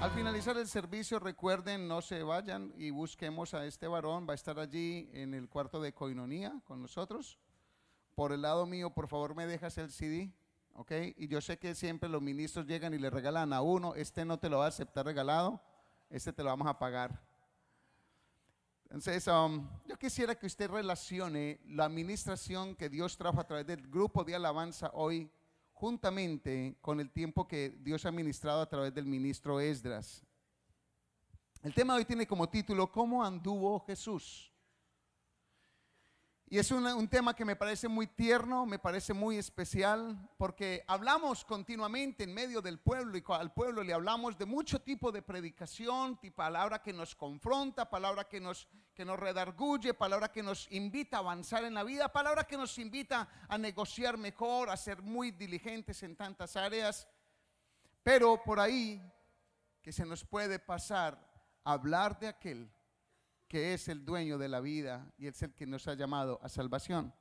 Al finalizar el servicio, recuerden, no se vayan y busquemos a este varón. Va a estar allí en el cuarto de coinonía con nosotros. Por el lado mío, por favor, me dejas el CD, ¿ok? Y yo sé que siempre los ministros llegan y le regalan a uno. Este no te lo va a aceptar regalado, este te lo vamos a pagar. Entonces, yo quisiera que usted relacione la administración que Dios trajo a través del grupo de alabanza hoy, juntamente con el tiempo que Dios ha ministrado a través del ministro Esdras. El tema de hoy tiene como título, ¿cómo anduvo Jesús? Y es un tema que me parece muy tierno, me parece muy especial, porque hablamos continuamente en medio del pueblo y al pueblo le hablamos de mucho tipo de predicación, palabra que nos confronta, palabra que nos redarguye, palabra que nos invita a avanzar en la vida, palabra que nos invita a negociar mejor, a ser muy diligentes en tantas áreas. Pero por ahí que se nos puede pasar a hablar de aquel que es el dueño de la vida y es el que nos ha llamado a salvación.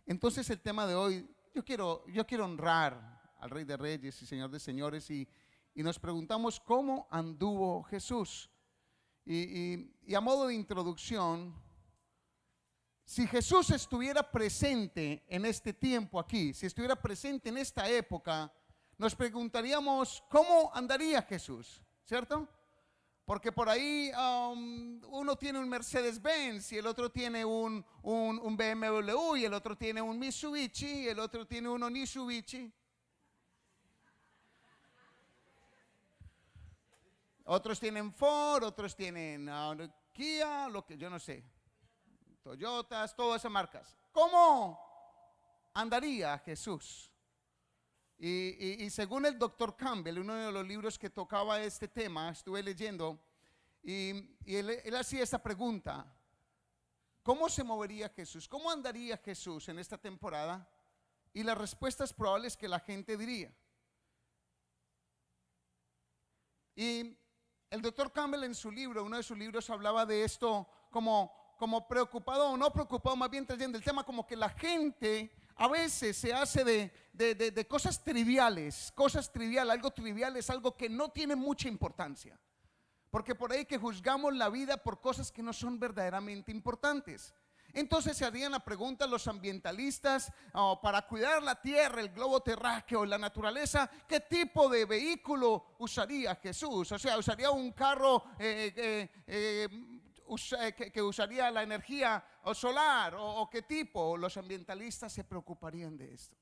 Entonces el tema de hoy, yo quiero honrar al Rey de Reyes y Señor de Señores y nos preguntamos cómo anduvo Jesús. Y a modo de introducción, si Jesús estuviera presente en este tiempo aquí, si estuviera presente en esta época, nos preguntaríamos cómo andaría Jesús, ¿cierto? Porque por ahí uno tiene un Mercedes-Benz y el otro tiene un BMW y el otro tiene un Mitsubishi y el otro tiene un Onizubishi. Otros tienen Ford, otros tienen Kia, lo que yo no sé, Toyotas, todas esas marcas. ¿Cómo andaría Jesús? Y según el doctor Campbell, uno de los libros que tocaba este tema, estuve leyendo, y él hacía esta pregunta: ¿cómo se movería Jesús? ¿Cómo andaría Jesús en esta temporada? Y las respuestas probables que la gente diría. Y el doctor Campbell en su libro, uno de sus libros, hablaba de esto como preocupado o no preocupado, más bien trayendo el tema como que la gente a veces se hace de cosas triviales, algo trivial es algo que no tiene mucha importancia. Porque por ahí que juzgamos la vida por cosas que no son verdaderamente importantes. Entonces se harían la pregunta los ambientalistas, para cuidar la tierra, el globo terráqueo, la naturaleza, ¿qué tipo de vehículo usaría Jesús? O sea, ¿usaría un carro que usaría la energía solar o qué tipo? Los ambientalistas se preocuparían de esto.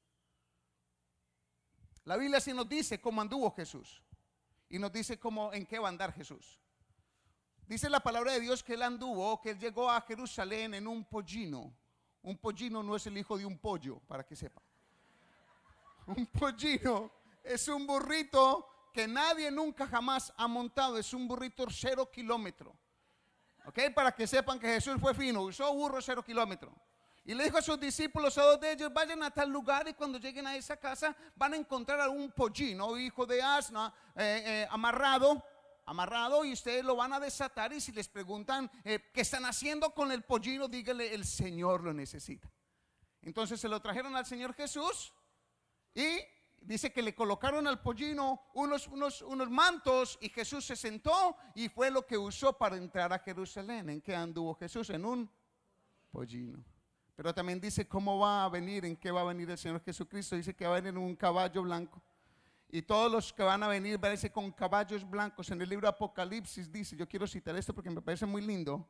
La Biblia sí nos dice cómo anduvo Jesús y nos dice en qué va a andar Jesús. Dice la palabra de Dios que él anduvo, que él llegó a Jerusalén en un pollino. Un pollino no es el hijo de un pollo, para que sepa. Un pollino es un burrito que nadie nunca jamás ha montado, es un burrito 0 kilómetro. Ok, para que sepan que Jesús fue fino, usó burro 0 kilómetros. Y le dijo a sus discípulos, a dos de ellos, vayan a tal lugar y cuando lleguen a esa casa van a encontrar a un pollino, hijo de asna, amarrado, y ustedes lo van a desatar. Y si les preguntan qué están haciendo con el pollino, díganle, el Señor lo necesita. Entonces se lo trajeron al Señor Jesús y dice que le colocaron al pollino unos mantos y Jesús se sentó y fue lo que usó para entrar a Jerusalén. ¿En qué anduvo Jesús? En un pollino. Pero también dice cómo va a venir, en qué va a venir el Señor Jesucristo. Dice que va a venir en un caballo blanco. Y todos los que van a venir parece con caballos blancos. En el libro Apocalipsis dice, yo quiero citar esto porque me parece muy lindo,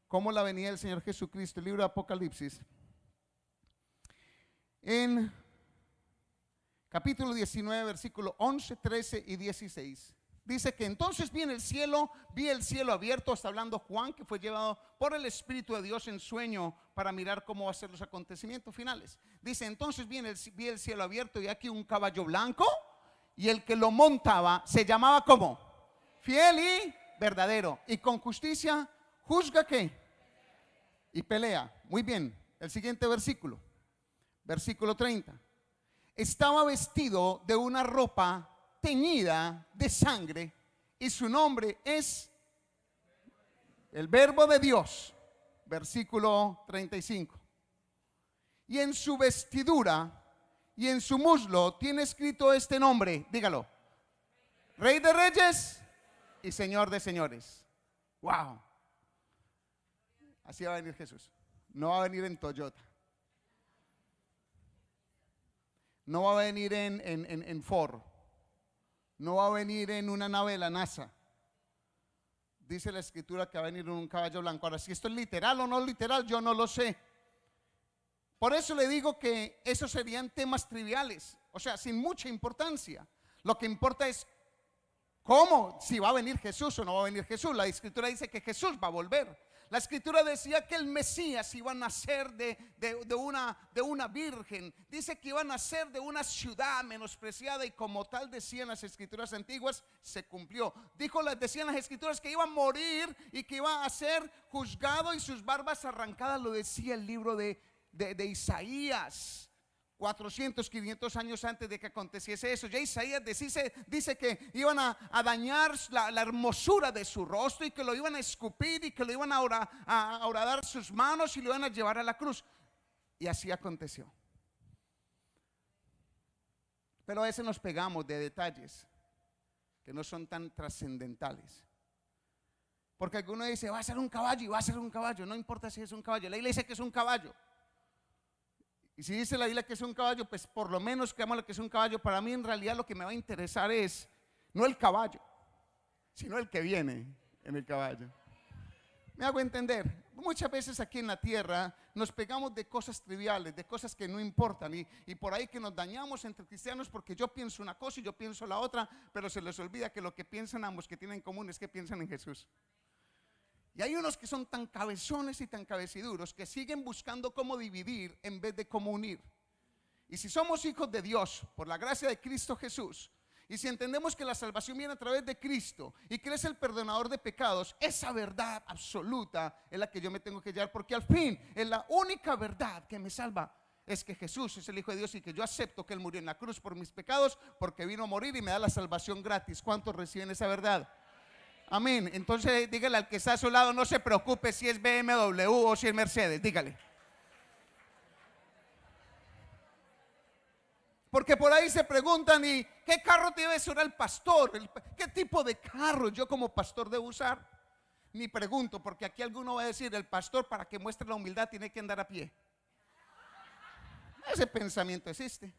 cómo la venida del Señor Jesucristo. El libro de Apocalipsis, en capítulo 19, versículo 11, 13 y 16. Dice que entonces vi el cielo abierto, está hablando Juan, que fue llevado por el Espíritu de Dios en sueño para mirar cómo va a ser los acontecimientos finales. Dice, entonces vi el cielo abierto y aquí un caballo blanco, y el que lo montaba se llamaba ¿cómo? Fiel y verdadero, y con justicia juzga ¿qué? Y pelea. Muy bien, el siguiente versículo, versículo 30. Estaba vestido de una ropa teñida de sangre y su nombre es el Verbo de Dios. Versículo 35. Y en su vestidura y en su muslo tiene escrito este nombre, dígalo: Rey de Reyes y Señor de señores. Wow. Así va a venir Jesús. No va a venir en Toyota. No va a venir en Ford. No va a venir en una nave de la NASA. Dice la escritura que va a venir en un caballo blanco. Ahora, si esto es literal o no literal, yo no lo sé. Por eso le digo que esos serían temas triviales, o sea, sin mucha importancia. Lo que importa es cómo, si va a venir Jesús o no va a venir Jesús. La escritura dice que Jesús va a volver. La escritura decía que el Mesías iba a nacer de una virgen. Dice que iba a nacer de una ciudad menospreciada, y como tal decían las escrituras antiguas, se cumplió. Decían las escrituras que iba a morir y que iba a ser juzgado y sus barbas arrancadas. Lo decía el libro de Isaías. 400, 500 años antes de que aconteciese eso. Ya Isaías dice que iban a dañar la hermosura de su rostro, y que lo iban a escupir, y que lo iban a horadar sus manos, y lo iban a llevar a la cruz. Y así aconteció. Pero a veces nos pegamos de detalles que no son tan trascendentales. Porque alguno dice, va a ser un caballo, y va a ser un caballo. No importa si es un caballo. La Biblia dice que es un caballo. Y si dice la Biblia que es un caballo, pues por lo menos creámoslo que es un caballo. Para mí en realidad lo que me va a interesar es no el caballo, sino el que viene en el caballo. ¿Me hago entender? Muchas veces aquí en la tierra nos pegamos de cosas triviales, de cosas que no importan, y por ahí que nos dañamos entre cristianos porque yo pienso una cosa y yo pienso la otra, pero se les olvida que lo que piensan ambos que tienen en común es que piensan en Jesús. Y hay unos que son tan cabezones y tan cabeciduros que siguen buscando cómo dividir en vez de cómo unir. Y si somos hijos de Dios por la gracia de Cristo Jesús, y si entendemos que la salvación viene a través de Cristo y que Él es el perdonador de pecados, esa verdad absoluta es la que yo me tengo que llevar, porque al fin es la única verdad que me salva. Es que Jesús es el Hijo de Dios, y que yo acepto que Él murió en la cruz por mis pecados, porque vino a morir y me da la salvación gratis. ¿Cuántos reciben esa verdad? Amén. Entonces dígale al que está a su lado, no se preocupe si es BMW o si es Mercedes, dígale. Porque por ahí se preguntan, ¿y qué carro debe usar el pastor? ¿Qué tipo de carro yo como pastor debo usar? Ni pregunto, porque aquí alguno va a decir, el pastor para que muestre la humildad tiene que andar a pie. Ese pensamiento existe.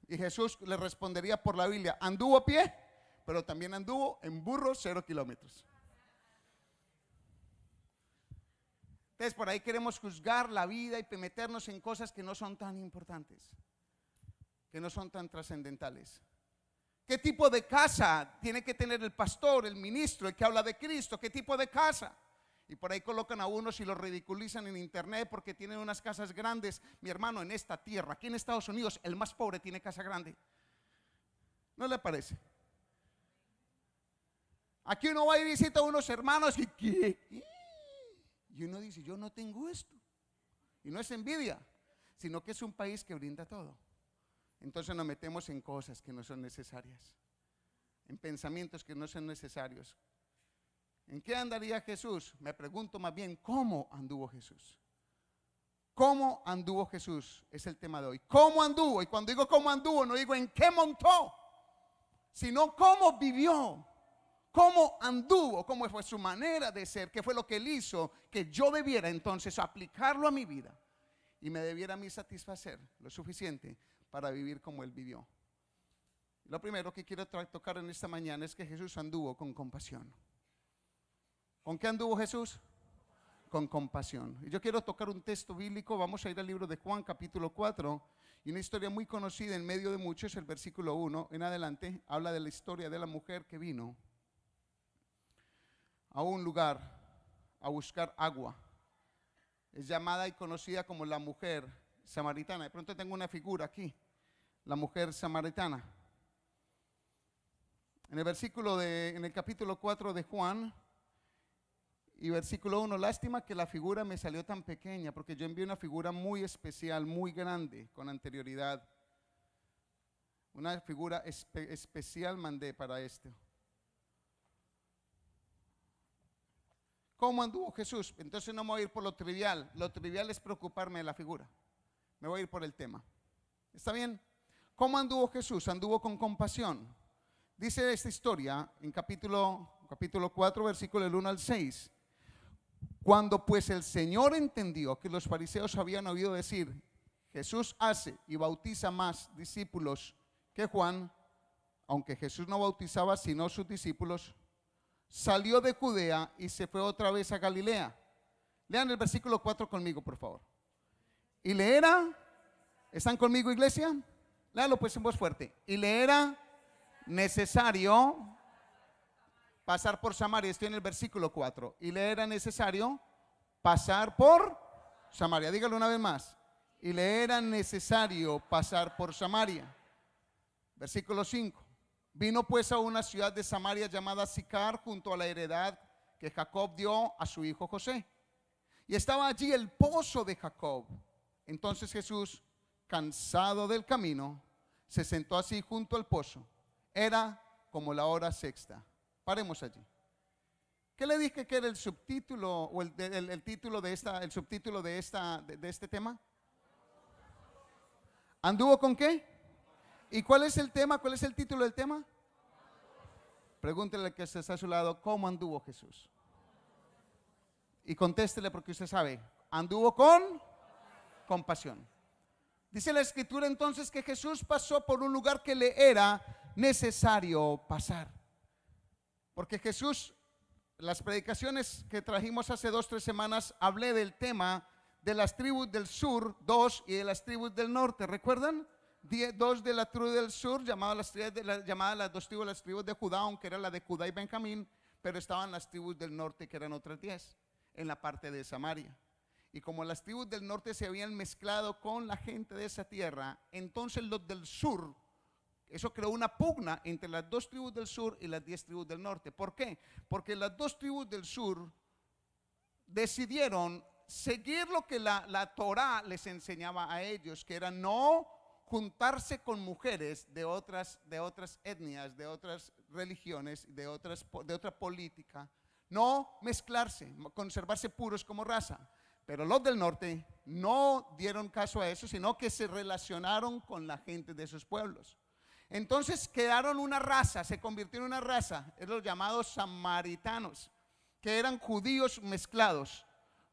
Y Jesús le respondería por la Biblia, anduvo a pie, pero también anduvo en burro 0 kilómetros. Entonces por ahí queremos juzgar la vida y meternos en cosas que no son tan importantes, que no son tan trascendentales. ¿Qué tipo de casa tiene que tener el pastor, el ministro, el que habla de Cristo? ¿Qué tipo de casa? Y por ahí colocan a unos y los ridiculizan en internet porque tienen unas casas grandes. Mi hermano, en esta tierra, aquí en Estados Unidos, el más pobre tiene casa grande. ¿No le parece? Aquí uno va y visita a unos hermanos y ¿qué? Y uno dice, yo no tengo esto. Y no es envidia, sino que es un país que brinda todo. Entonces nos metemos en cosas que no son necesarias, en pensamientos que no son necesarios. ¿En qué andaría Jesús? Me pregunto más bien, ¿cómo anduvo Jesús? ¿Cómo anduvo Jesús? Es el tema de hoy. ¿Cómo anduvo? Y cuando digo cómo anduvo, no digo en qué montó, sino cómo vivió. ¿Cómo anduvo? ¿Cómo fue su manera de ser? ¿Qué fue lo que Él hizo? Que yo debiera entonces aplicarlo a mi vida y me debiera a mí satisfacer lo suficiente para vivir como Él vivió. Lo primero que quiero tocar en esta mañana es que Jesús anduvo con compasión. ¿Con qué anduvo Jesús? Con compasión. Y yo quiero tocar un texto bíblico. Vamos a ir al libro de Juan capítulo 4, y una historia muy conocida en medio de muchos, el versículo 1 en adelante, habla de la historia de la mujer que vino a un lugar a buscar agua. Es llamada y conocida como la mujer samaritana. De pronto tengo una figura aquí, la mujer samaritana. En el capítulo 4 de Juan y versículo 1, lástima que la figura me salió tan pequeña, porque yo envié una figura muy especial, muy grande con anterioridad. Una figura especial mandé para esto. ¿Cómo anduvo Jesús? Entonces no me voy a ir por lo trivial. Lo trivial es preocuparme de la figura. Me voy a ir por el tema. ¿Está bien? ¿Cómo anduvo Jesús? Anduvo con compasión. Dice esta historia en capítulo 4, versículo del 1 al 6. Cuando pues el Señor entendió que los fariseos habían oído decir, Jesús hace y bautiza más discípulos que Juan, aunque Jesús no bautizaba sino sus discípulos, salió de Judea y se fue otra vez a Galilea. Lean el versículo 4 conmigo, por favor. Y le era, ¿están conmigo, iglesia? Léalo pues en voz fuerte. Y le era necesario pasar por Samaria. Estoy en el versículo 4. Y le era necesario pasar por Samaria. Dígalo una vez más. Y le era necesario pasar por Samaria. Versículo 5. Vino pues a una ciudad de Samaria llamada Sicar, junto a la heredad que Jacob dio a su hijo José. Y estaba allí el pozo de Jacob. Entonces Jesús, cansado del camino, se sentó así junto al pozo. Era como la hora sexta. Paremos allí. ¿Qué le dije que era el subtítulo o el título de el subtítulo de este tema? ¿Anduvo con qué? ¿Y cuál es el tema? ¿Cuál es el título del tema? Pregúntele al que está a su lado, ¿cómo anduvo Jesús? Y contéstele porque usted sabe, anduvo con compasión. Dice la escritura entonces que Jesús pasó por un lugar que le era necesario pasar. Porque Jesús, las predicaciones que trajimos hace 2 o 3 semanas, hablé del tema de las tribus del sur, 2, y de las tribus del norte. ¿Recuerdan? 2 de la tribu del sur, llamadas las 2 tribus, las tribus de Judá, aunque era la de Judá y Benjamín, pero estaban las tribus del norte, que eran otras 10, en la parte de Samaria. Y como las tribus del norte se habían mezclado con la gente de esa tierra, entonces los del sur, eso creó una pugna entre las 2 tribus del sur y las 10 tribus del norte. ¿Por qué? Porque las 2 tribus del sur decidieron seguir lo que la Torá les enseñaba a ellos, que era no juntarse con mujeres de otras etnias, de otras religiones, de otra política, no mezclarse, conservarse puros como raza. Pero los del norte no dieron caso a eso, sino que se relacionaron con la gente de esos pueblos. Entonces quedaron una raza, se convirtió en una raza, los llamados samaritanos, que eran judíos mezclados.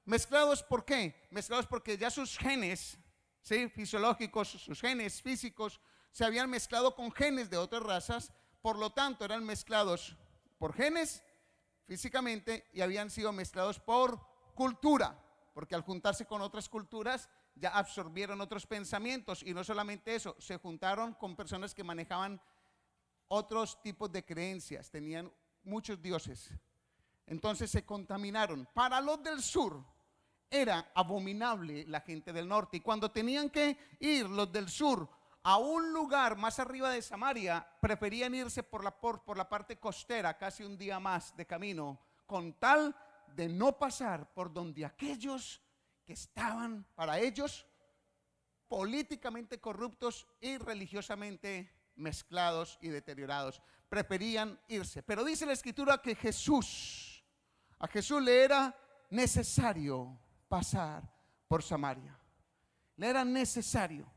¿Mezclados por qué? Mezclados porque ya sus genes, ¿sí?, fisiológicos, sus genes físicos, se habían mezclado con genes de otras razas, por lo tanto eran mezclados por genes físicamente y habían sido mezclados por cultura, porque al juntarse con otras culturas ya absorbieron otros pensamientos, y no solamente eso, se juntaron con personas que manejaban otros tipos de creencias, tenían muchos dioses, entonces se contaminaron. Para los del sur era abominable la gente del norte, y cuando tenían que ir los del sur a un lugar más arriba de Samaria, preferían irse por la parte costera, casi un día más de camino, con tal de no pasar por donde aquellos que estaban para ellos políticamente corruptos y religiosamente mezclados y deteriorados. Preferían irse. Pero dice la escritura que a Jesús le era necesario pasar por Samaria. Le era necesario.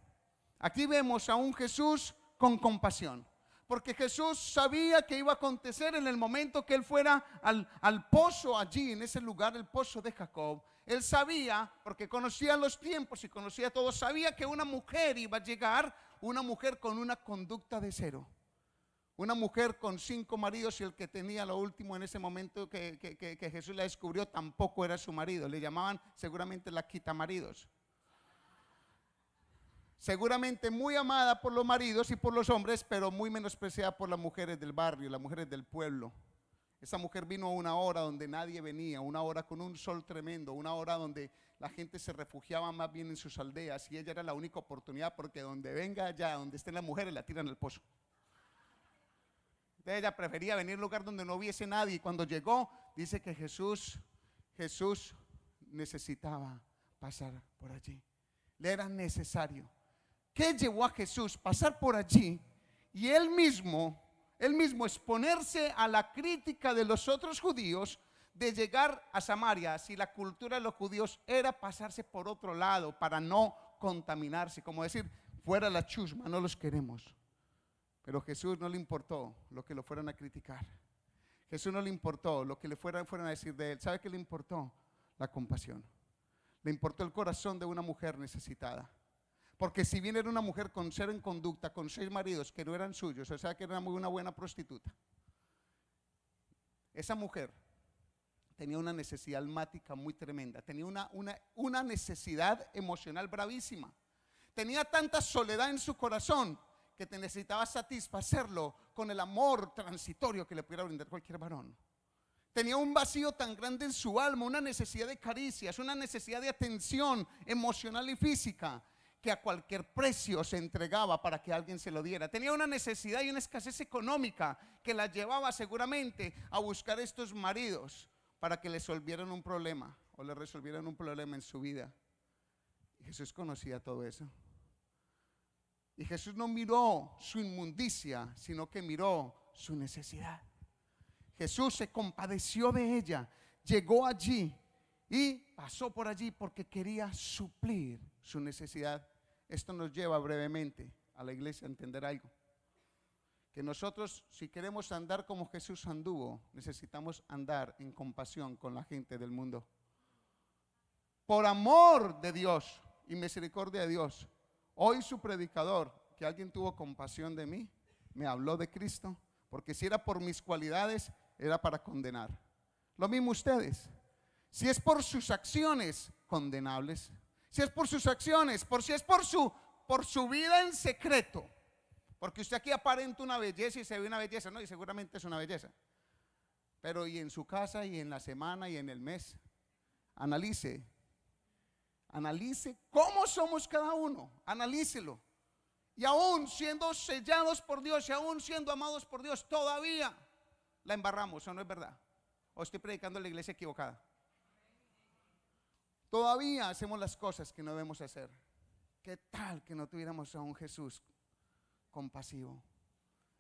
Aquí vemos a un Jesús con compasión, porque Jesús sabía que iba a acontecer en el momento que él fuera al pozo allí, en ese lugar, el pozo de Jacob. Él sabía, porque conocía los tiempos y conocía todo, sabía que una mujer iba a llegar, una mujer con una conducta de cero, una mujer con 5 maridos, y el que tenía lo último en ese momento que Jesús la descubrió tampoco era su marido. Le llamaban seguramente la quitamaridos. Seguramente muy amada por los maridos y por los hombres, pero muy menospreciada por las mujeres del barrio, las mujeres del pueblo. Esa mujer vino a una hora donde nadie venía, una hora con un sol tremendo, una hora donde la gente se refugiaba más bien en sus aldeas, y ella era la única oportunidad, porque donde venga allá, donde estén las mujeres, la tiran al pozo. Entonces ella prefería venir a un lugar donde no hubiese nadie, y cuando llegó, dice que Jesús necesitaba pasar por allí. Le era necesario. ¿Qué llevó a Jesús pasar por allí y él mismo exponerse a la crítica de los otros judíos de llegar a Samaria, si la cultura de los judíos era pasarse por otro lado para no contaminarse? Como decir, fuera la chusma, no los queremos. Pero Jesús no le importó lo que lo fueran a criticar. Jesús no le importó lo que le fueran a decir de él. ¿Sabe qué le importó? La compasión. Le importó el corazón de una mujer necesitada. Porque si bien era una mujer con cero en conducta, con 6 maridos que no eran suyos, o sea que era una buena prostituta, esa mujer tenía una necesidad almática muy tremenda, tenía una necesidad emocional bravísima, tenía tanta soledad en su corazón que te necesitaba satisfacerlo con el amor transitorio que le pudiera brindar cualquier varón. Tenía un vacío tan grande en su alma, una necesidad de caricias, una necesidad de atención emocional y física, que a cualquier precio se entregaba para que alguien se lo diera. Tenía una necesidad y una escasez económica que la llevaba seguramente a buscar estos maridos para que le resolvieran un problema o le resolvieran un problema en su vida. Y Jesús conocía todo eso. Y Jesús no miró su inmundicia, sino que miró su necesidad. Jesús se compadeció de ella, llegó allí y pasó por allí porque quería suplir su necesidad. Esto nos lleva brevemente a la iglesia a entender algo. Que nosotros, si queremos andar como Jesús anduvo, necesitamos andar en compasión con la gente del mundo. Por amor de Dios y misericordia de Dios, hoy su predicador, que alguien tuvo compasión de mí, me habló de Cristo, porque si era por mis cualidades, era para condenar. Lo mismo ustedes. Si es por sus acciones, condenables. Si es por sus acciones, si es por su vida en secreto. Porque usted aquí aparenta una belleza y se ve una belleza, ¿no? Y seguramente es una belleza. Pero y en su casa, y en la semana, y en el mes, analice cómo somos cada uno, analícelo. Y aún siendo sellados por Dios, y aún siendo amados por Dios, todavía la embarramos, ¿o no es verdad? ¿O estoy predicando en la iglesia equivocada? Todavía hacemos las cosas que no debemos hacer. ¿Qué tal que no tuviéramos a un Jesús compasivo?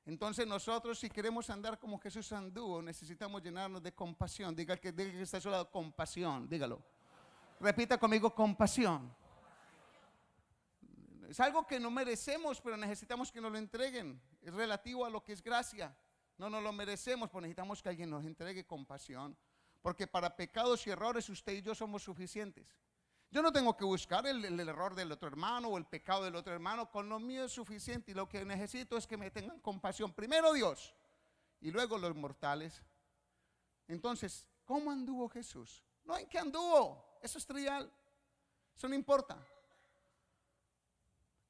Entonces nosotros, si queremos andar como Jesús anduvo, necesitamos llenarnos de compasión. Diga que está a su lado, compasión, dígalo. Repita conmigo, compasión. Es algo que no merecemos, pero necesitamos que nos lo entreguen. Es relativo a lo que es gracia. No nos lo merecemos, pero necesitamos que alguien nos entregue compasión. Porque para pecados y errores usted y yo somos suficientes. Yo no tengo que buscar el error del otro hermano o el pecado del otro hermano. Con lo mío es suficiente, y lo que necesito es que me tengan compasión. Primero Dios y luego los mortales. Entonces, ¿cómo anduvo Jesús? No en qué anduvo, eso es trivial, eso no importa.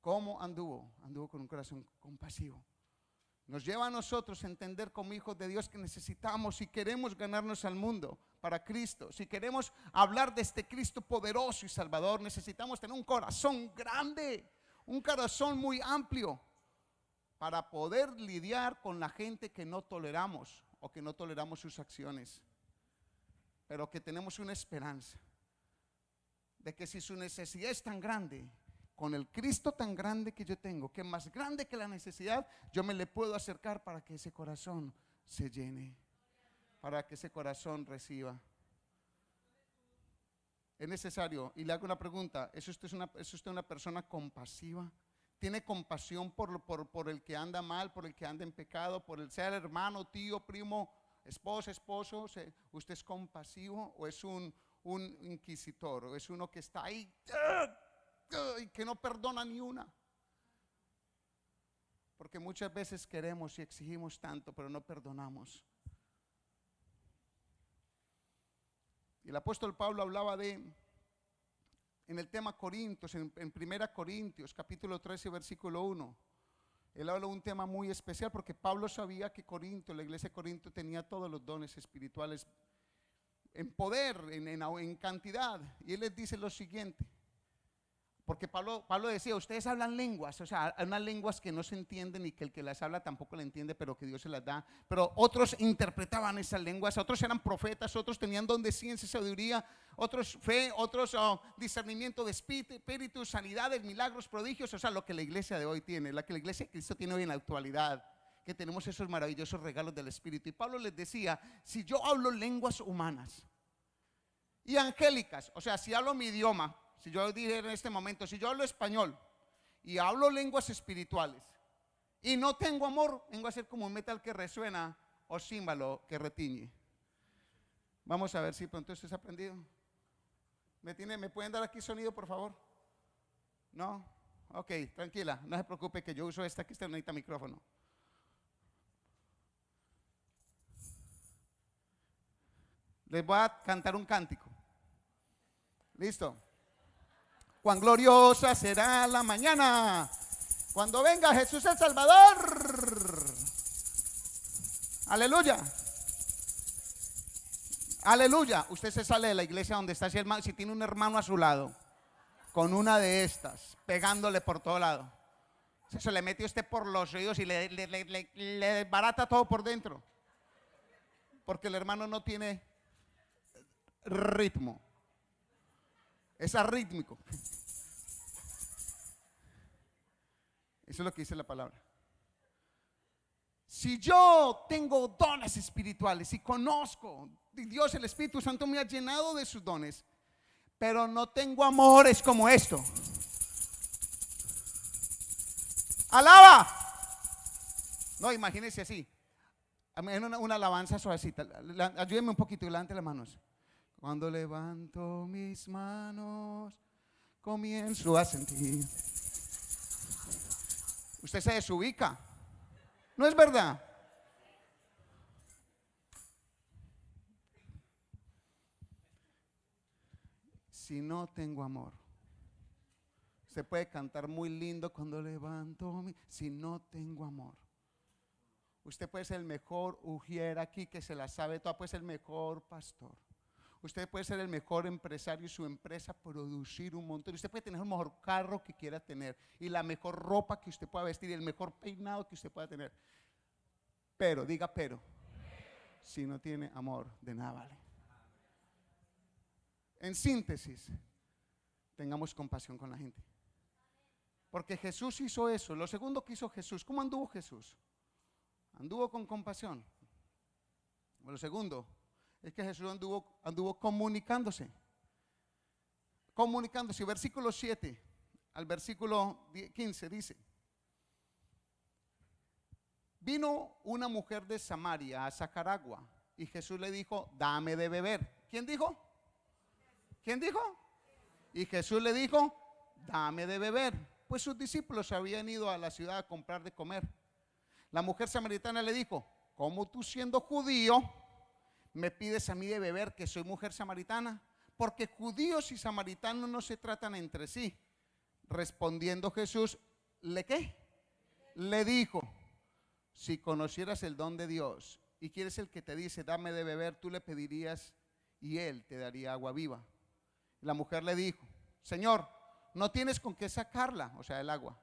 ¿Cómo anduvo? Anduvo con un corazón compasivo. Nos lleva a nosotros a entender como hijos de Dios que necesitamos, si queremos ganarnos al mundo para Cristo, si queremos hablar de este Cristo poderoso y salvador, necesitamos tener un corazón grande, un corazón muy amplio para poder lidiar con la gente que no toleramos o que no toleramos sus acciones, pero que tenemos una esperanza de que si su necesidad es tan grande, con el Cristo tan grande que yo tengo, que es más grande que la necesidad, yo me le puedo acercar para que ese corazón se llene, para que ese corazón reciba. Es necesario, y le hago una pregunta, ¿es usted una persona compasiva? ¿Tiene compasión por el que anda mal, por el que anda en pecado, por el ser hermano, tío, primo, esposa, esposo? ¿Usted es compasivo o es un inquisitor, o es uno que está ahí y que no perdona ni una? Porque muchas veces queremos y exigimos tanto, pero no perdonamos. Y el apóstol Pablo hablaba en el tema Corintios, en 1 Corintios capítulo 13 versículo 1. Él habla de un tema muy especial porque Pablo sabía que Corinto, la iglesia de Corinto, tenía todos los dones espirituales en poder, en cantidad. Y él les dice lo siguiente. Porque Pablo decía, ustedes hablan lenguas, o sea, hay unas lenguas que no se entienden y que el que las habla tampoco la entiende, pero que Dios se las da. Pero otros interpretaban esas lenguas, otros eran profetas, otros tenían don de ciencia y sabiduría, otros fe, otros discernimiento de espíritu, sanidades, milagros, prodigios. O sea, lo que la iglesia de hoy tiene, la que la iglesia de Cristo tiene hoy en la actualidad, que tenemos esos maravillosos regalos del Espíritu. Y Pablo les decía, si yo hablo lenguas humanas y angélicas, o sea, si hablo mi idioma, si yo dije en este momento, si yo hablo español y hablo lenguas espirituales y no tengo amor, vengo a ser como un metal que resuena o címbalo que retiñe. Vamos a ver si pronto esto es aprendido. ¿Me pueden dar aquí sonido, por favor? ¿No? Ok, tranquila, no se preocupe que yo uso esta que usted no necesita micrófono. Les voy a cantar un cántico. ¿Listo? Cuán gloriosa será la mañana cuando venga Jesús el Salvador. Aleluya. Aleluya. Usted se sale de la iglesia donde está, si tiene un hermano a su lado con una de estas, pegándole por todo lado. Se le mete usted por los oídos y le desbarata todo por dentro. Porque el hermano no tiene ritmo. Es arrítmico. Eso es lo que dice la palabra. Si yo tengo dones espirituales y conozco, Dios, el Espíritu Santo me ha llenado de sus dones, pero no tengo amores como esto. ¡Alaba! No, imagínense así. Una alabanza suavecita. Ayúdenme un poquito y levante las manos. Cuando levanto mis manos, comienzo a sentir. Usted se desubica. ¿No es verdad? Si no tengo amor. Usted puede cantar muy lindo cuando levanto si no tengo amor. Usted puede ser el mejor ujier aquí que se la sabe toda, puede ser el mejor pastor. Usted puede ser el mejor empresario y su empresa producir un montón. Usted puede tener el mejor carro que quiera tener y la mejor ropa que usted pueda vestir y el mejor peinado que usted pueda tener. Pero, diga pero, si no tiene amor, de nada vale. En síntesis, tengamos compasión con la gente. Porque Jesús hizo eso. Lo segundo que hizo Jesús, ¿cómo anduvo Jesús? Anduvo con compasión. Lo segundo es que Jesús anduvo comunicándose. Comunicándose. Versículo 7 al versículo 15 dice: vino una mujer de Samaria a sacar agua y Jesús le dijo: dame de beber. ¿Quién dijo? ¿Quién dijo? Y Jesús le dijo: dame de beber. Pues sus discípulos habían ido a la ciudad a comprar de comer. La mujer samaritana le dijo: ¿cómo tú, siendo judío, me pides a mí de beber, que soy mujer samaritana? Porque judíos y samaritanos no se tratan entre sí. Respondiendo Jesús, ¿le qué? Le dijo: si conocieras el don de Dios y quieres el que te dice dame de beber, tú le pedirías y él te daría agua viva. La mujer le dijo: Señor, no tienes con qué sacarla, o sea, el agua,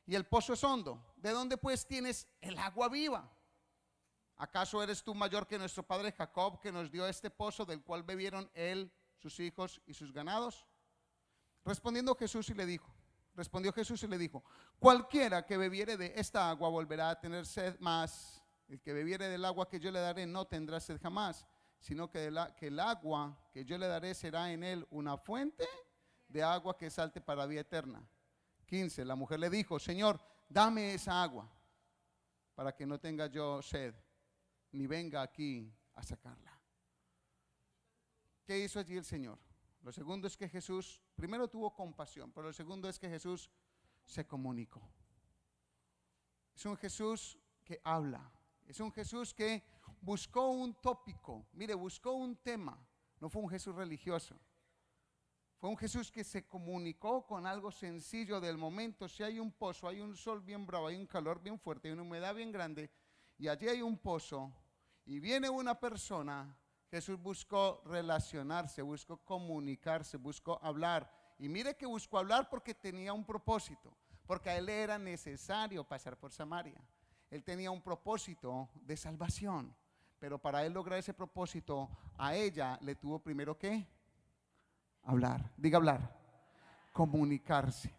y el pozo es hondo. ¿De dónde pues tienes el agua viva? ¿Acaso eres tú mayor que nuestro padre Jacob, que nos dio este pozo del cual bebieron él, sus hijos y sus ganados? Respondió Jesús y le dijo: cualquiera que bebiere de esta agua volverá a tener sed, mas el que bebiere del agua que yo le daré no tendrá sed jamás, sino que el agua que yo le daré será en él una fuente de agua que salte para vida eterna. 15. La mujer le dijo: Señor, dame esa agua para que no tenga yo sed, ni venga aquí a sacarla. ¿Qué hizo allí el Señor? Lo segundo es que Jesús, primero tuvo compasión, pero lo segundo es que Jesús se comunicó. Es un Jesús que habla, es un Jesús que buscó un tópico, mire, buscó un tema. No fue un Jesús religioso, fue un Jesús que se comunicó con algo sencillo del momento. Si hay un pozo, hay un sol bien bravo, hay un calor bien fuerte, hay una humedad bien grande, y allí hay un pozo, y viene una persona. Jesús buscó relacionarse, buscó comunicarse, buscó hablar. Y mire que buscó hablar porque tenía un propósito, porque a él era necesario pasar por Samaria. Él tenía un propósito de salvación, pero para él lograr ese propósito, a ella le tuvo primero que hablar. Diga hablar, comunicarse.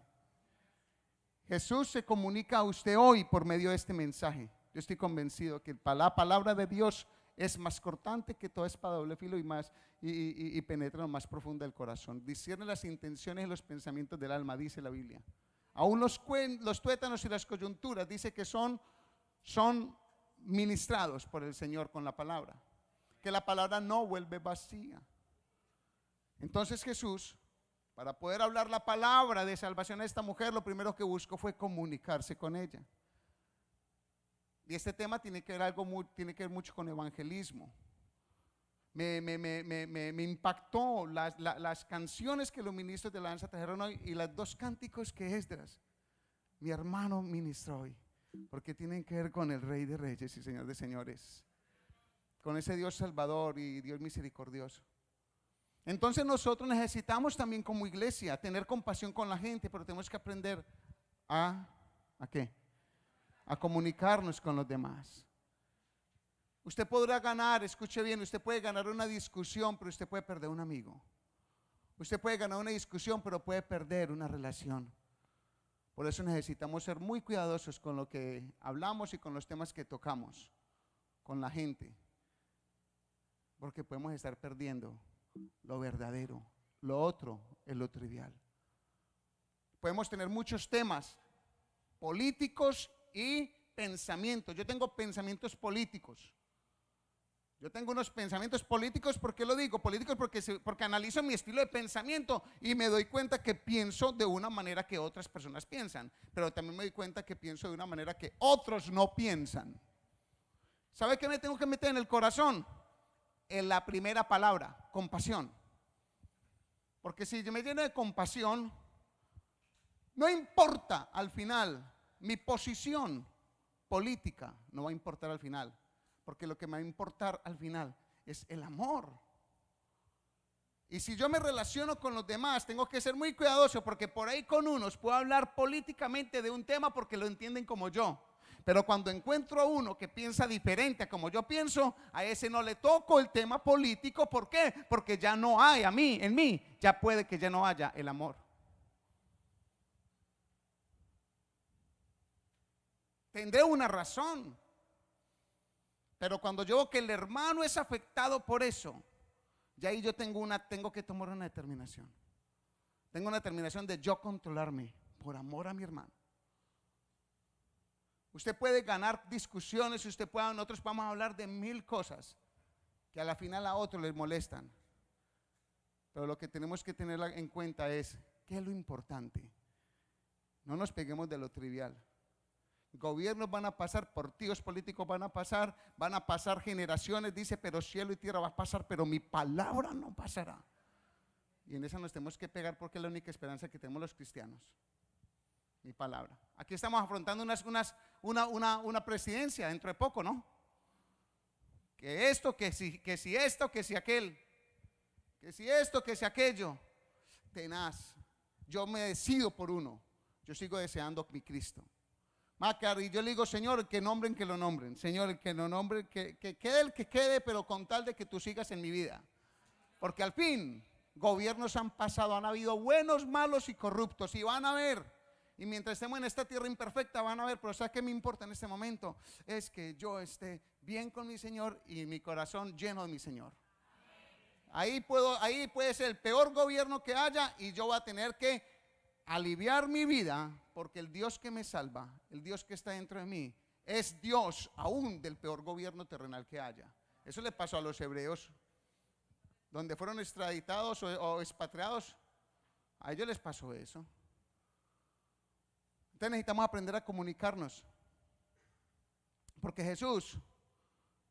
Jesús se comunica a usted hoy por medio de este mensaje. Yo estoy convencido que la palabra de Dios es más cortante que toda espada de doble filo y penetra lo más profundo del corazón. Discierne las intenciones y los pensamientos del alma, dice la Biblia. Aún los tuétanos y las coyunturas dice que son ministrados por el Señor con la palabra. Que la palabra no vuelve vacía. Entonces Jesús, para poder hablar la palabra de salvación a esta mujer, lo primero que buscó fue comunicarse con ella. Y este tema tiene que ver mucho con evangelismo. Me impactó las canciones que los ministros de la danza trajeron hoy y los 2 cánticos que Esdras, mi hermano, ministró hoy, porque tienen que ver con el Rey de Reyes y Señor de Señores, con ese Dios salvador y Dios misericordioso. Entonces nosotros necesitamos también como iglesia tener compasión con la gente, pero tenemos que aprender ¿a qué? A comunicarnos con los demás. Usted podrá ganar, escuche bien, usted puede ganar una discusión, pero usted puede perder un amigo. Usted puede ganar una discusión, pero puede perder una relación. Por eso necesitamos ser muy cuidadosos con lo que hablamos y con los temas que tocamos con la gente, porque podemos estar perdiendo lo verdadero, lo otro es lo trivial. Podemos tener muchos temas políticos y pensamientos. Yo tengo pensamientos políticos. Yo tengo unos pensamientos políticos. ¿Por qué lo digo? Políticos porque analizo mi estilo de pensamiento y me doy cuenta que pienso de una manera que otras personas piensan, pero también me doy cuenta que pienso de una manera que otros no piensan. ¿Sabe qué me tengo que meter en el corazón? En la primera palabra, compasión. Porque si yo me lleno de compasión, no importa al final mi posición política, no va a importar al final, porque lo que me va a importar al final es el amor. Y si yo me relaciono con los demás, tengo que ser muy cuidadoso, porque por ahí con unos puedo hablar políticamente de un tema porque lo entienden como yo. Pero cuando encuentro a uno que piensa diferente a como yo pienso, a ese no le toco el tema político. ¿Por qué? Porque ya no hay en mí, ya puede que ya no haya el amor. Tendré una razón, pero cuando yo veo que el hermano es afectado por eso, ya ahí yo tengo que tomar una determinación. Tengo una determinación de yo controlarme por amor a mi hermano. Usted puede ganar discusiones, nosotros vamos a hablar de 1000 cosas que a la final a otros les molestan. Pero lo que tenemos que tener en cuenta es, ¿qué es lo importante? No nos peguemos de lo trivial. Gobiernos van a pasar, partidos políticos van a pasar generaciones, dice, pero cielo y tierra va a pasar, pero mi palabra no pasará. Y en esa nos tenemos que pegar porque es la única esperanza que tenemos los cristianos. Mi palabra. Aquí estamos afrontando una presidencia dentro de poco, ¿no? Que esto, que si esto, que si aquel, que si esto, que si aquello. Tenaz. Yo me decido por uno. Yo sigo deseando mi Cristo. Macar, y yo le digo, Señor, que nombren, que lo nombren. Señor, que lo nombren, que quede el que quede, pero con tal de que tú sigas en mi vida. Porque al fin, gobiernos han pasado, han habido buenos, malos y corruptos, y van a haber. Y mientras estemos en esta tierra imperfecta van a ver, pero ¿sabes qué me importa en este momento? Es que yo esté bien con mi Señor y mi corazón lleno de mi Señor. Ahí puede ser el peor gobierno que haya y yo voy a tener que aliviar mi vida, porque el Dios que me salva, el Dios que está dentro de mí, es Dios aún del peor gobierno terrenal que haya. Eso le pasó a los hebreos, donde fueron extraditados o expatriados, a ellos les pasó eso. Entonces necesitamos aprender a comunicarnos, porque Jesús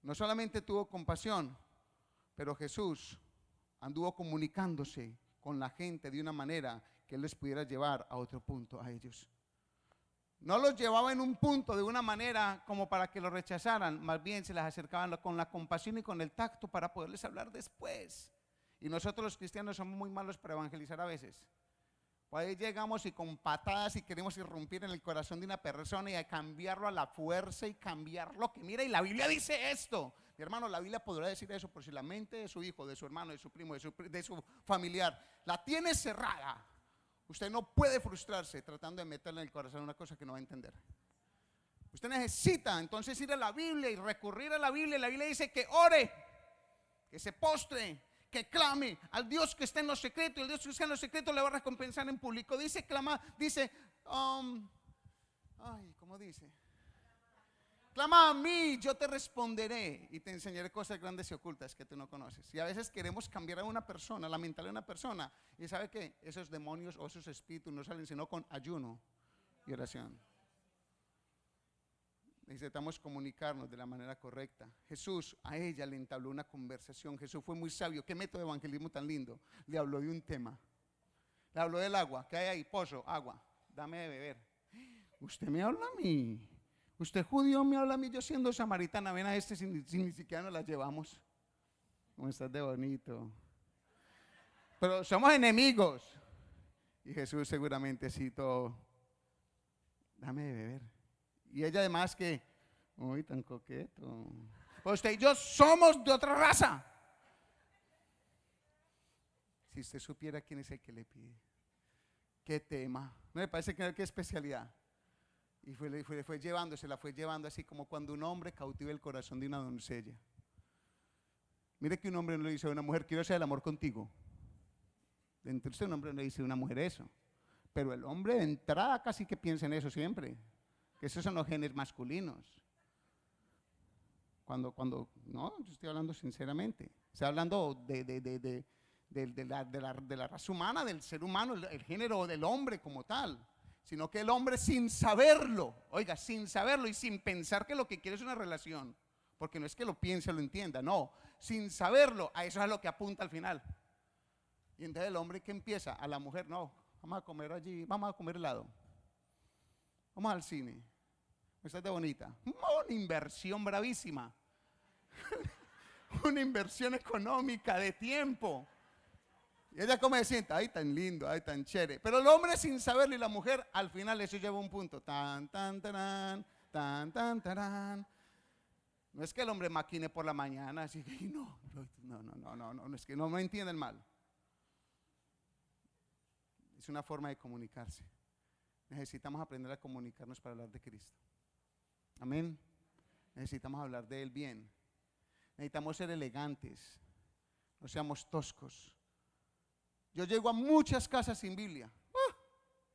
no solamente tuvo compasión, pero Jesús anduvo comunicándose con la gente de una manera que Él les pudiera llevar a otro punto a ellos. No los llevaba en un punto de una manera como para que los rechazaran, más bien se les acercaban con la compasión y con el tacto para poderles hablar después. Y nosotros los cristianos somos muy malos para evangelizar a veces. Pues ahí llegamos y con patadas y queremos irrumpir en el corazón de una persona y a cambiarlo a la fuerza y cambiarlo. Que mira, y la Biblia dice esto. Mi hermano, la Biblia podrá decir eso, por si la mente de su hijo, de su hermano, de su primo, de su familiar la tiene cerrada, usted no puede frustrarse tratando de meterle en el corazón una cosa que no va a entender. Usted necesita entonces ir a la Biblia y recurrir a la Biblia. La Biblia dice que ore, que se postre, que clame al Dios que está en lo secreto, y el Dios que está en lo secreto le va a recompensar en público. Dice ¿cómo dice? Clama a mí, yo te responderé y te enseñaré cosas grandes y ocultas que tú no conoces. Y a veces queremos cambiar a una persona, la mentalidad de una persona. Y ¿sabe qué? Esos demonios o esos espíritus no salen sino con ayuno y oración. Necesitamos comunicarnos de la manera correcta. Jesús a ella le entabló una conversación. Jesús fue muy sabio. ¿Qué método de evangelismo tan lindo? Le habló de un tema. Le habló del agua. ¿Qué hay ahí? Pozo, agua. Dame de beber. Usted me habla a mí. Usted judío me habla a mí. Yo siendo samaritana. Ven a este si ni siquiera nos la llevamos. ¿Cómo estás de bonito? Pero somos enemigos. Y Jesús seguramente así todo. Dame de beber. Y ella además que, uy, tan coqueto. Usted y yo somos de otra raza. Si usted supiera quién es el que le pide. ¿Qué tema? ¿No le parece que qué especialidad? Y la fue llevando así como cuando un hombre cautiva el corazón de una doncella. Mire que un hombre no le dice a una mujer, quiero hacer el amor contigo. Dentro de usted un hombre no le dice a una mujer eso. Pero el hombre de entrada casi que piensa en eso siempre. Que esos son los genes masculinos. Cuando, no, yo estoy hablando sinceramente. Estoy hablando de la raza humana, del ser humano, el género del hombre como tal. Sino que el hombre sin saberlo, oiga, sin saberlo y sin pensar que lo que quiere es una relación. Porque no es que lo piense o lo entienda, no. Sin saberlo, a eso es a lo que apunta al final. Y entonces el hombre que empieza, a la mujer, no, vamos a comer allí, vamos a comer helado. Vamos al cine. Esta es de bonita. Una inversión bravísima. Una inversión económica, de tiempo. Y ella como se sienta, ay, tan lindo, ay, tan chévere. Pero el hombre sin saberlo y la mujer, al final eso lleva un punto. Tan, tan, tarán, tan, tan, tarán. No es que el hombre maquine por la mañana, así que no, es que no me entienden mal. Es una forma de comunicarse. Necesitamos aprender a comunicarnos para hablar de Cristo. Amén. Necesitamos hablar de Él bien. Necesitamos ser elegantes. No seamos toscos. Yo llego a muchas casas sin Biblia.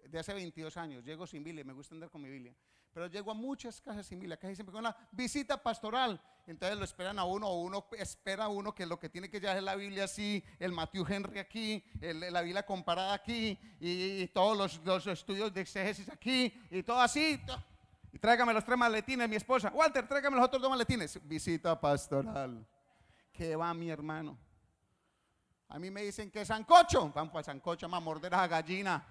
De hace 22 años llego sin Biblia. Me gusta andar con mi Biblia. Pero llego a muchas casas sin Biblia. Casi siempre con una visita pastoral. Entonces lo esperan a uno, o uno espera a uno que lo que tiene que llevar es la Biblia así, el Matthew Henry aquí, la Biblia comparada aquí, y todos los estudios de exégesis aquí, y todo así. Y tráigame los 3 maletines, mi esposa. Walter, tráigame los otros 2 maletines. Visita pastoral. ¿Qué va, mi hermano? A mí me dicen que sancocho. Vamos para sancocho, vamos a morder a esa gallina.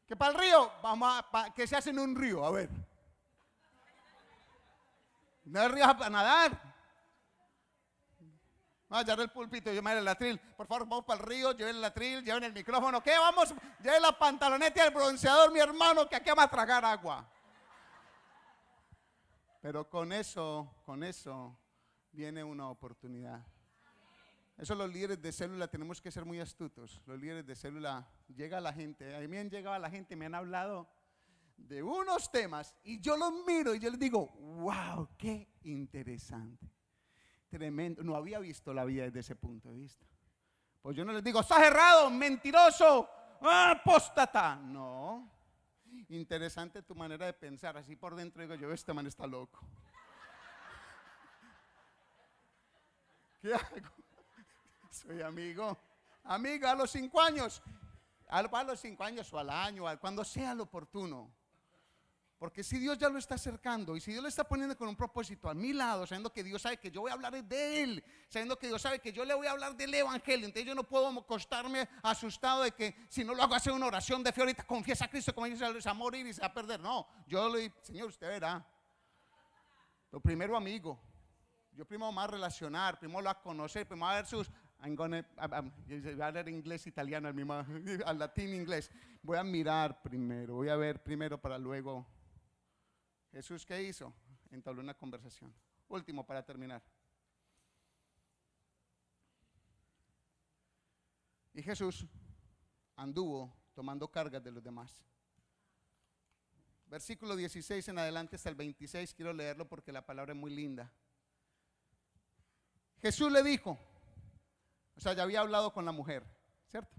¿Qué para el río? Vamos a, ¿qué se hace en un río? A ver. No hay río para nadar. Vamos a llevar el púlpito, llevar el atril. Por favor, vamos para el río, lleven el atril, lleven el micrófono. ¿Qué? Vamos, lleven la pantaloneta y el bronceador, mi hermano, que aquí vamos a tragar agua. Pero con eso viene una oportunidad. Eso los líderes de célula tenemos que ser muy astutos. Los líderes de célula, llega la gente, a mí me han llegado la gente, me han hablado de unos temas y yo los miro y yo les digo, wow, qué interesante. Tremendo, no había visto la vida desde ese punto de vista. Pues yo no les digo, estás errado, mentiroso, apóstata. No, interesante tu manera de pensar. Así por dentro digo yo, este man está loco. ¿Qué hago? Soy amigo a los 5 años, a los 5 años o al año, cuando sea lo oportuno. Porque si Dios ya lo está acercando y si Dios lo está poniendo con un propósito a mi lado, sabiendo que Dios sabe que yo voy a hablar de Él, sabiendo que Dios sabe que yo le voy a hablar del Evangelio, entonces yo no puedo acostarme asustado de que si no lo hago hacer una oración de fe, ahorita confiesa a Cristo como dice, se va a morir y se va a perder. No, yo le digo, Señor, usted verá. Lo primero, amigo. Yo primero me voy a relacionar, primero lo voy a conocer, primero voy a ver sus... voy a hablar inglés, italiano, al latín, inglés. Voy a mirar primero, voy a ver primero para luego. Jesús, ¿qué hizo? Entabló una conversación. Último para terminar. Y Jesús anduvo tomando cargas de los demás. Versículo 16 en adelante hasta el 26, quiero leerlo porque la palabra es muy linda. Jesús le dijo, o sea, ya había hablado con la mujer, ¿cierto?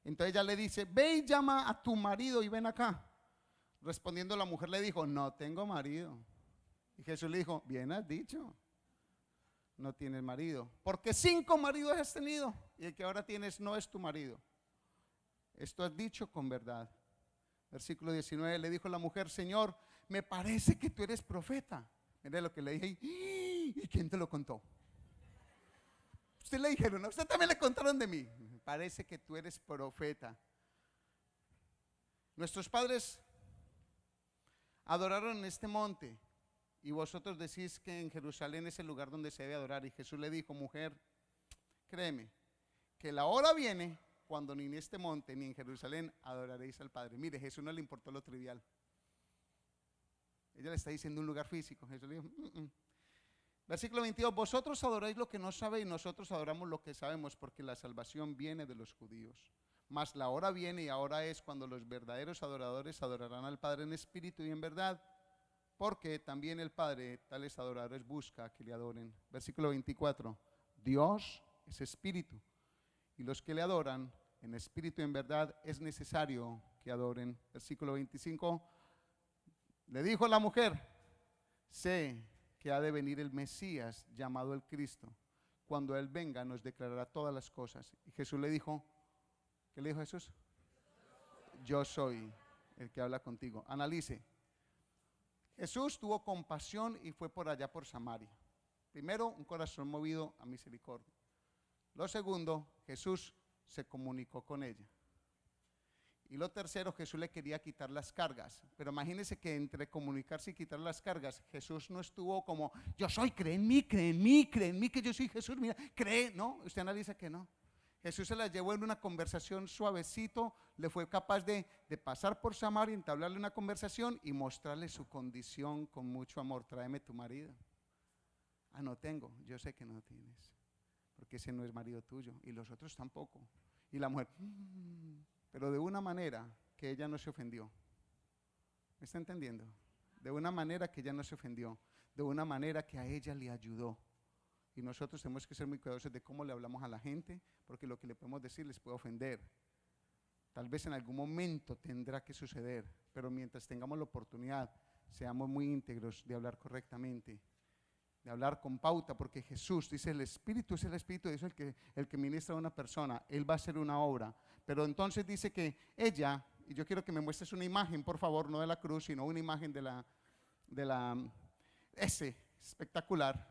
Entonces ella le dice, ve y llama a tu marido y ven acá. Respondiendo la mujer le dijo, no tengo marido. Y Jesús le dijo, bien has dicho, no tienes marido, porque 5 maridos has tenido y el que ahora tienes no es tu marido. Esto has dicho con verdad. Versículo 19, le dijo la mujer, Señor, me parece que tú eres profeta. Mire lo que le dije, ¿y quién te lo contó? Usted le dijeron, ¿no? Usted también le contaron de mí. Me parece que tú eres profeta. Nuestros padres adoraron en este monte y vosotros decís que en Jerusalén es el lugar donde se debe adorar. Y Jesús le dijo, mujer, créeme, que la hora viene cuando ni en este monte ni en Jerusalén adoraréis al Padre. Mire, Jesús no le importó lo trivial. Ella le está diciendo un lugar físico. Jesús le dijo, Versículo 22, vosotros adoráis lo que no sabéis, nosotros adoramos lo que sabemos, porque la salvación viene de los judíos. Mas la hora viene y ahora es cuando los verdaderos adoradores adorarán al Padre en espíritu y en verdad, porque también el Padre tales adoradores busca que le adoren. Versículo 24, Dios es espíritu, y los que le adoran en espíritu y en verdad es necesario que adoren. Versículo 25, le dijo la mujer, sé que ha de venir el Mesías llamado el Cristo. Cuando Él venga nos declarará todas las cosas. Y Jesús le dijo, ¿qué le dijo Jesús? Yo soy el que habla contigo. Analice. Jesús tuvo compasión y fue por allá por Samaria. Primero, un corazón movido a misericordia. Lo segundo, Jesús se comunicó con ella. Y lo tercero, Jesús le quería quitar las cargas. Pero imagínense que entre comunicarse y quitar las cargas, Jesús no estuvo como, yo soy, cree en mí que yo soy Jesús, mira, cree, no, usted analiza que no. Jesús se la llevó en una conversación suavecito, le fue capaz de pasar por Samaria, entablarle una conversación y mostrarle su condición con mucho amor. Tráeme tu marido. Ah, no tengo, yo sé que no tienes, porque ese no es marido tuyo y los otros tampoco. Y la mujer, pero de una manera que ella no se ofendió. ¿Me está entendiendo? De una manera que ella no se ofendió, de una manera que a ella le ayudó. Y nosotros tenemos que ser muy cuidadosos de cómo le hablamos a la gente, porque lo que le podemos decir les puede ofender. Tal vez en algún momento tendrá que suceder, pero mientras tengamos la oportunidad, seamos muy íntegros de hablar correctamente, de hablar con pauta, porque Jesús dice, el Espíritu es el Espíritu de Dios el que ministra a una persona, Él va a hacer una obra. Pero entonces dice que ella, y yo quiero que me muestres una imagen, por favor, no de la cruz, sino una imagen ese, espectacular.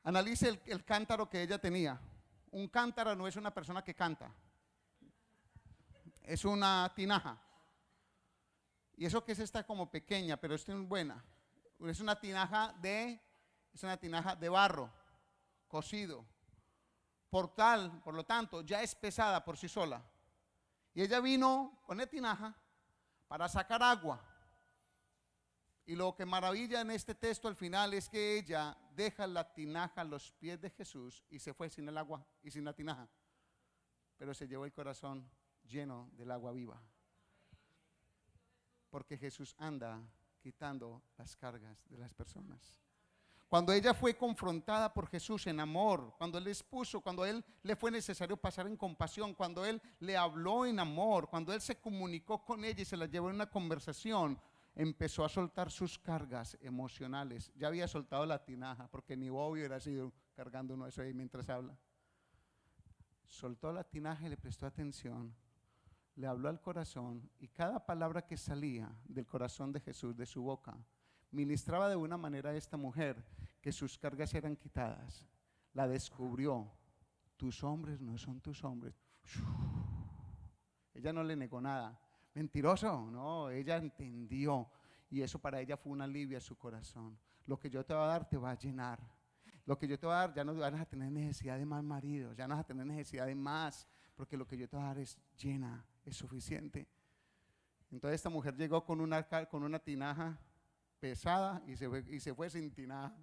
Analice el cántaro que ella tenía. Un cántaro no es una persona que canta, es una tinaja. Y eso que es esta como pequeña, pero esta es buena. Es una tinaja de barro, cocido. Por lo tanto, ya es pesada por sí sola. Y ella vino con la tinaja para sacar agua. Y lo que maravilla en este texto al final es que ella deja la tinaja a los pies de Jesús y se fue sin el agua y sin la tinaja. Pero se llevó el corazón lleno del agua viva. Porque Jesús anda quitando las cargas de las personas. Cuando ella fue confrontada por Jesús en amor, cuando Él expuso, cuando Él le fue necesario pasar en compasión, cuando Él le habló en amor, cuando Él se comunicó con ella y se la llevó en una conversación, empezó a soltar sus cargas emocionales. Ya había soltado la tinaja, porque ni obvio hubiera sido cargando uno eso ahí mientras habla. Soltó la tinaja y le prestó atención. Le habló al corazón y cada palabra que salía del corazón de Jesús, de su boca, ministraba de una manera a esta mujer que sus cargas eran quitadas. La descubrió. Tus hombres no son tus hombres. Ella no le negó nada. Mentiroso, no, ella entendió y eso para ella fue un alivio a su corazón. Lo que yo te voy a dar te va a llenar. Lo que yo te voy a dar, ya no vas a tener necesidad de más maridos, ya no vas a tener necesidad de más, porque lo que yo te voy a dar es llena, es suficiente. Entonces esta mujer llegó con una tinaja pesada y se fue sin tinaja.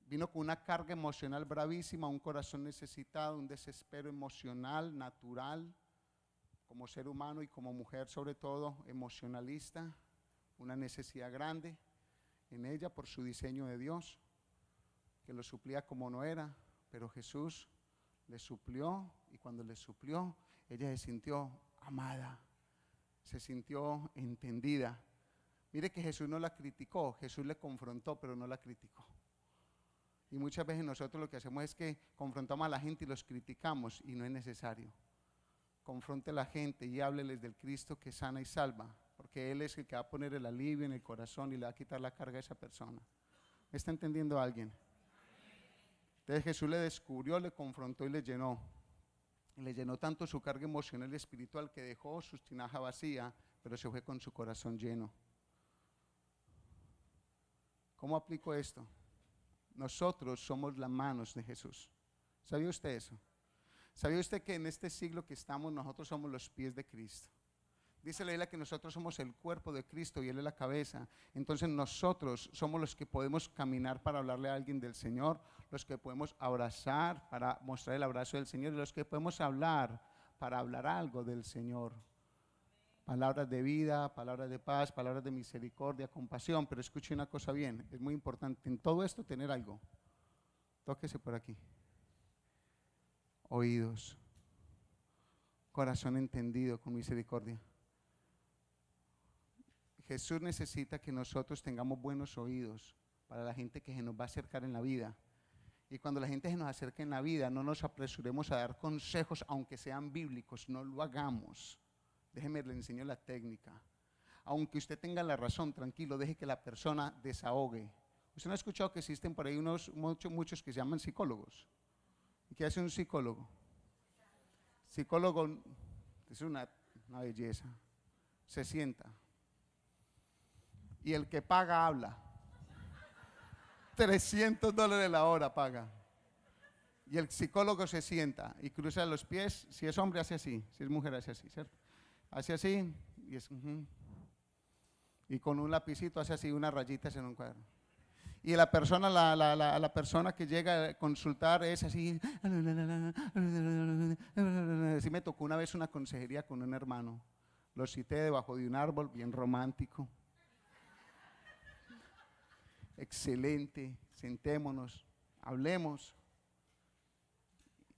Vino con una carga emocional bravísima, un corazón necesitado, un desespero emocional, natural, como ser humano y como mujer sobre todo, emocionalista, una necesidad grande en ella por su diseño de Dios, que lo suplía como no era, pero Jesús le suplió y cuando le suplió, ella se sintió amada, se sintió entendida. Mire que Jesús no la criticó, Jesús le confrontó, pero no la criticó. Y muchas veces nosotros lo que hacemos es que confrontamos a la gente y los criticamos, y no es necesario. Confronte a la gente y hábleles del Cristo que sana y salva, porque Él es el que va a poner el alivio en el corazón y le va a quitar la carga a esa persona. ¿Me está entendiendo alguien? Entonces Jesús le descubrió, le confrontó y le llenó. Y le llenó tanto su carga emocional y espiritual que dejó su tinaja vacía, pero se fue con su corazón lleno. ¿Cómo aplico esto? Nosotros somos las manos de Jesús. ¿Sabía usted eso? ¿Sabía usted que en este siglo que estamos nosotros somos los pies de Cristo? Dice la Biblia que nosotros somos el cuerpo de Cristo y Él es la cabeza. Entonces nosotros somos los que podemos caminar para hablarle a alguien del Señor, los que podemos abrazar para mostrar el abrazo del Señor, y los que podemos hablar para hablar algo del Señor. Palabras de vida, palabras de paz, palabras de misericordia, compasión. Pero escuche una cosa bien, es muy importante en todo esto tener algo. Tóquese por aquí. Oídos, corazón entendido con misericordia. Jesús necesita que nosotros tengamos buenos oídos para la gente que se nos va a acercar en la vida. Y cuando la gente se nos acerque en la vida, no nos apresuremos a dar consejos, aunque sean bíblicos, no lo hagamos. Déjeme, le enseño la técnica. Aunque usted tenga la razón, tranquilo, deje que la persona desahogue. ¿Usted no ha escuchado que existen por ahí muchos que se llaman psicólogos? ¿Y qué hace un psicólogo? Psicólogo es una belleza. Se sienta. Y el que paga habla. $300 la hora paga. Y el psicólogo se sienta y cruza los pies. Si es hombre hace así, si es mujer hace así, ¿cierto? Hace así y con un lapicito hace así unas rayitas en un cuadro. Y la persona, la persona que llega a consultar es así. Así me tocó una vez una consejería con un hermano. Lo cité debajo de un árbol, bien romántico. Excelente, sentémonos, hablemos.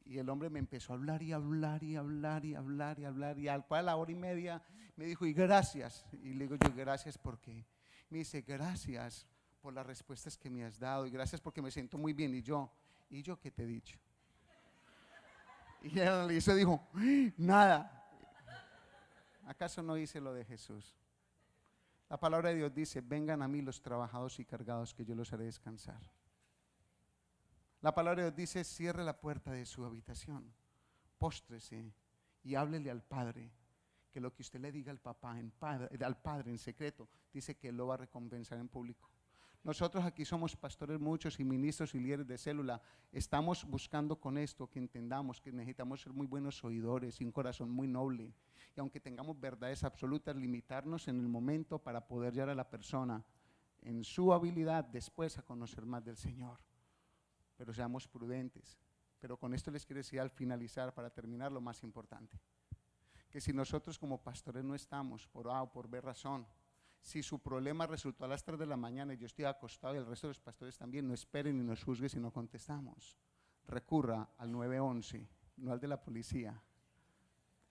Y el hombre me empezó a hablar y hablar y hablar y hablar y hablar. Y al cual a la hora y media me dijo, y gracias. Y le digo yo, gracias porque. Me dice, gracias por las respuestas que me has dado y gracias porque me siento muy bien. ¿Y yo qué te he dicho? Y él hizo, dijo, nada. ¿Acaso no hice lo de Jesús? La palabra de Dios dice, vengan a mí los trabajados y cargados que yo los haré descansar. La palabra de Dios dice, cierre la puerta de su habitación, póstrese y háblele al Padre, que lo que usted le diga al Padre en secreto, dice que Él lo va a recompensar en público. Nosotros aquí somos pastores muchos y ministros y líderes de célula. Estamos buscando con esto que entendamos que necesitamos ser muy buenos oidores y un corazón muy noble. Y aunque tengamos verdades absolutas, limitarnos en el momento para poder llevar a la persona en su habilidad después a conocer más del Señor. Pero seamos prudentes. Pero con esto les quiero decir al finalizar, para terminar, lo más importante. Que si nosotros como pastores no estamos, por A o por B razón, si su problema resultó a las 3 de la mañana y yo estoy acostado y el resto de los pastores también, no esperen ni nos juzguen si no contestamos. Recurra al 911, no al de la policía,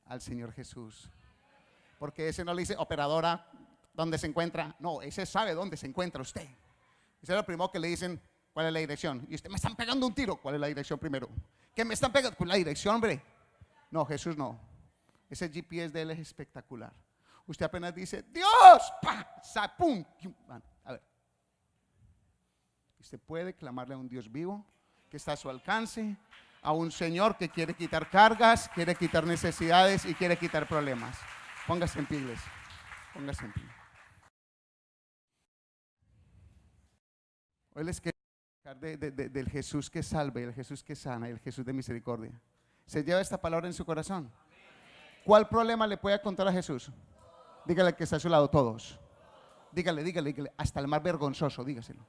al Señor Jesús. Porque ese no le dice, operadora, ¿dónde se encuentra? No, ese sabe dónde se encuentra usted. Ese es lo primero que le dicen, ¿cuál es la dirección? Y usted, me están pegando un tiro. ¿Cuál es la dirección primero? ¿Qué me están pegando? ¿Cuál es la dirección, hombre? No, Jesús no. Ese GPS de Él es espectacular. Usted apenas dice, Dios, ¡pa! ¡Pum! A ver. Usted puede clamarle a un Dios vivo que está a su alcance, a un Señor que quiere quitar cargas, quiere quitar necesidades y quiere quitar problemas. Póngase en pie, iglesia. Póngase en pie. Hoy les quiero hablar del Jesús que salva y el Jesús que sana y el Jesús de misericordia. ¿Se lleva esta palabra en su corazón? ¿Cuál problema le puede contar a Jesús? Dígale que está a su lado, todos. Dígale, hasta el más vergonzoso, dígaselo.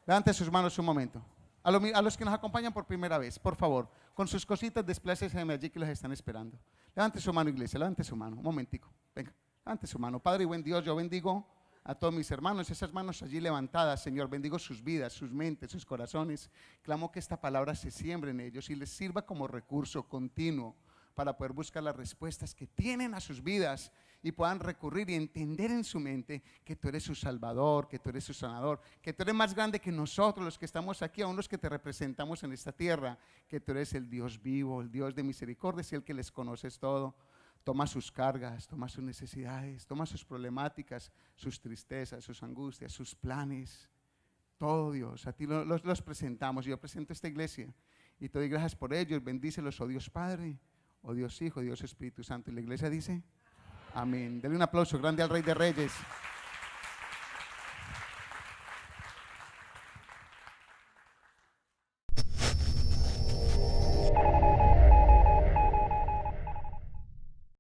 Levante sus manos un momento. A los que nos acompañan por primera vez, por favor, con sus cositas, desplácese allí que los están esperando. Levante su mano, iglesia, levante su mano, un momentico. Venga, levante su mano. Padre y buen Dios, yo bendigo a todos mis hermanos, esas manos allí levantadas, Señor, bendigo sus vidas, sus mentes, sus corazones. Clamo que esta palabra se siembre en ellos y les sirva como recurso continuo para poder buscar las respuestas que tienen a sus vidas y puedan recurrir y entender en su mente que tú eres su salvador, que tú eres su sanador, que tú eres más grande que nosotros los que estamos aquí, aún los que te representamos en esta tierra, que tú eres el Dios vivo, el Dios de misericordia y el que les conoces todo. Toma sus cargas, toma sus necesidades, toma sus problemáticas, sus tristezas, sus angustias, sus planes. Todo, Dios, a ti los presentamos. Yo presento esta iglesia y te doy gracias por ellos. Bendícelos, oh Dios Padre, oh Dios Hijo, Dios Espíritu Santo. Y la iglesia dice, amén. Dele un aplauso grande al Rey de Reyes.